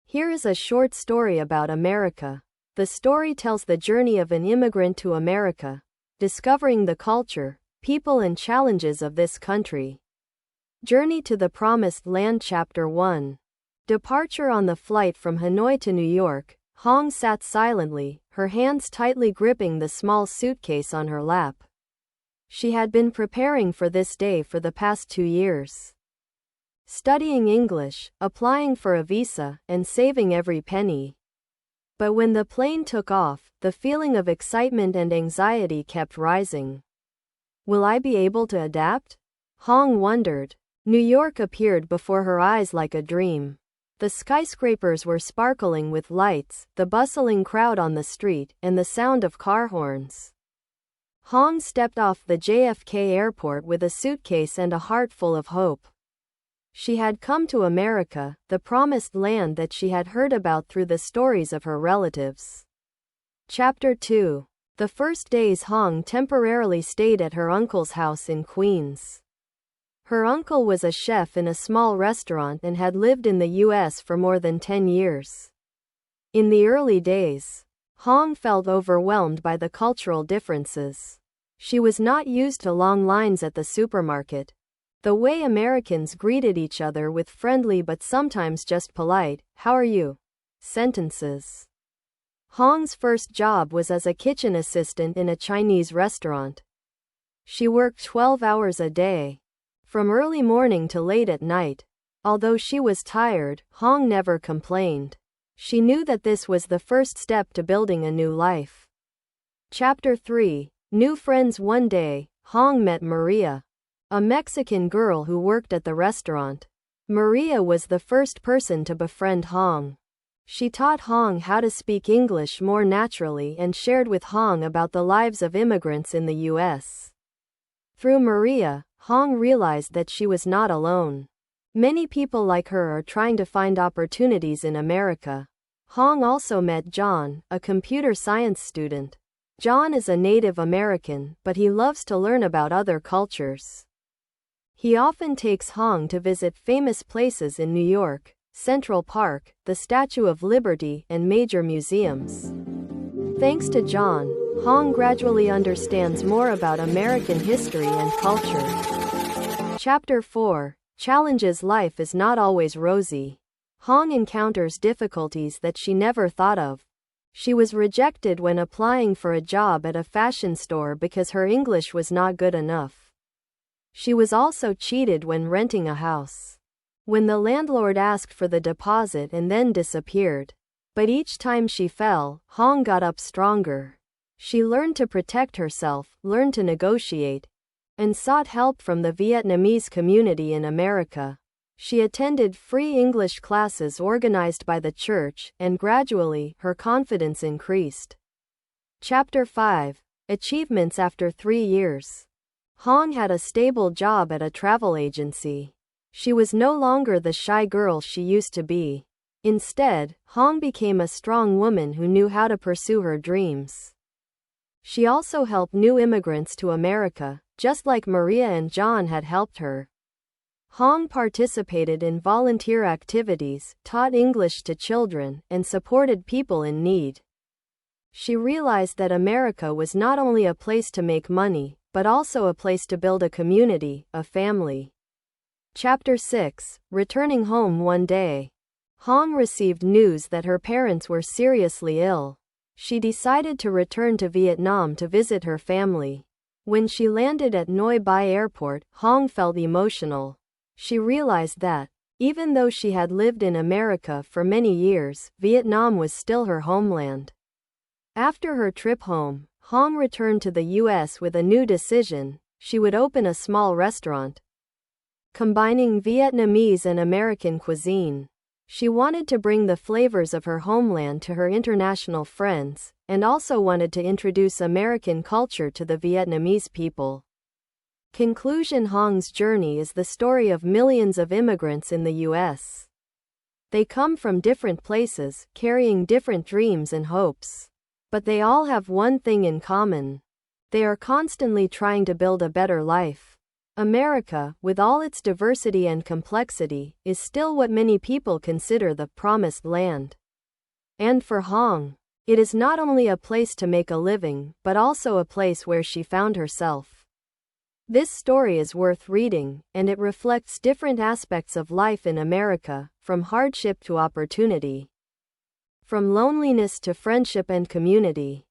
Here is a short story about America. The story tells the journey of an immigrant to America, discovering the culture, people and challenges of this country. Journey to the Promised Land Chapter 1. Departure. On the flight from Hanoi to New York, Hong sat silently, her hands tightly gripping the small suitcase on her lap. She had been preparing for this day for the past 2 years. Studying English, applying for a visa, and saving every penny. But when the plane took off, the feeling of excitement and anxiety kept rising. Will I be able to adapt? Hong wondered. New York appeared before her eyes like a dream. The skyscrapers were sparkling with lights, the bustling crowd on the street, and the sound of car horns. Hong stepped off the JFK airport with a suitcase and a heart full of hope. She had come to America, the promised land that she had heard about through the stories of her relatives. Chapter 2. The first days Hong temporarily stayed at her uncle's house in Queens. Her uncle was a chef in a small restaurant and had lived in the U.S. for more than 10 years. In the early days, Hong felt overwhelmed by the cultural differences. She was not used to long lines at the supermarket. The way Americans greeted each other with friendly but sometimes just polite, "How are you?" sentences. Hong's first job was as a kitchen assistant in a Chinese restaurant. She worked 12 hours a day, from early morning to late at night. Although she was tired, Hong never complained. She knew that this was the first step to building a new life. Chapter 3. New friends. One day, Hong met Maria, a Mexican girl who worked at the restaurant. Maria was the first person to befriend Hong. She taught Hong how to speak English more naturally and shared with Hong about the lives of immigrants in the U.S. Through Maria, Hong realized that she was not alone. Many people like her are trying to find opportunities in America. Hong also met John, a computer science student. John is a Native American, but he loves to learn about other cultures. He often takes Hong to visit famous places in New York, Central Park, the Statue of Liberty, and major museums. Thanks to John, Hong gradually understands more about American history and culture. Chapter 4. Challenges. Life is not always rosy. Hong encounters difficulties that she never thought of. She was rejected when applying for a job at a fashion store because her English was not good enough. She was also cheated when renting a house, when the landlord asked for the deposit and then disappeared. But each time she fell, Hong got up stronger. She learned to protect herself, learned to negotiate, and sought help from the Vietnamese community in America. She attended free English classes organized by the church, and gradually, her confidence increased. Chapter 5. Achievements. After 3 years, Hong had a stable job at a travel agency. She was no longer the shy girl she used to be. Instead, Hong became a strong woman who knew how to pursue her dreams. She also helped new immigrants to America, just like Maria and John had helped her. Hong participated in volunteer activities, taught English to children, and supported people in need. She realized that America was not only a place to make money, but also a place to build a community, a family. Chapter 6. Returning home. One day, Hong received news that her parents were seriously ill. She decided to return to Vietnam to visit her family. When she landed at Noi Bai Airport, Hong felt emotional. She realized that, even though she had lived in America for many years, Vietnam was still her homeland. After her trip home, Hong returned to the U.S. with a new decision. She would open a small restaurant, combining Vietnamese and American cuisine. She wanted to bring the flavors of her homeland to her international friends, and also wanted to introduce American culture to the Vietnamese people. Conclusion. Hong's journey is the story of millions of immigrants in the U.S. They come from different places, carrying different dreams and hopes. But they all have one thing in common. They are constantly trying to build a better life. America, with all its diversity and complexity, is still what many people consider the promised land. And for Hong, it is not only a place to make a living, but also a place where she found herself. This story is worth reading, and it reflects different aspects of life in America, from hardship to opportunity, from loneliness to friendship and community.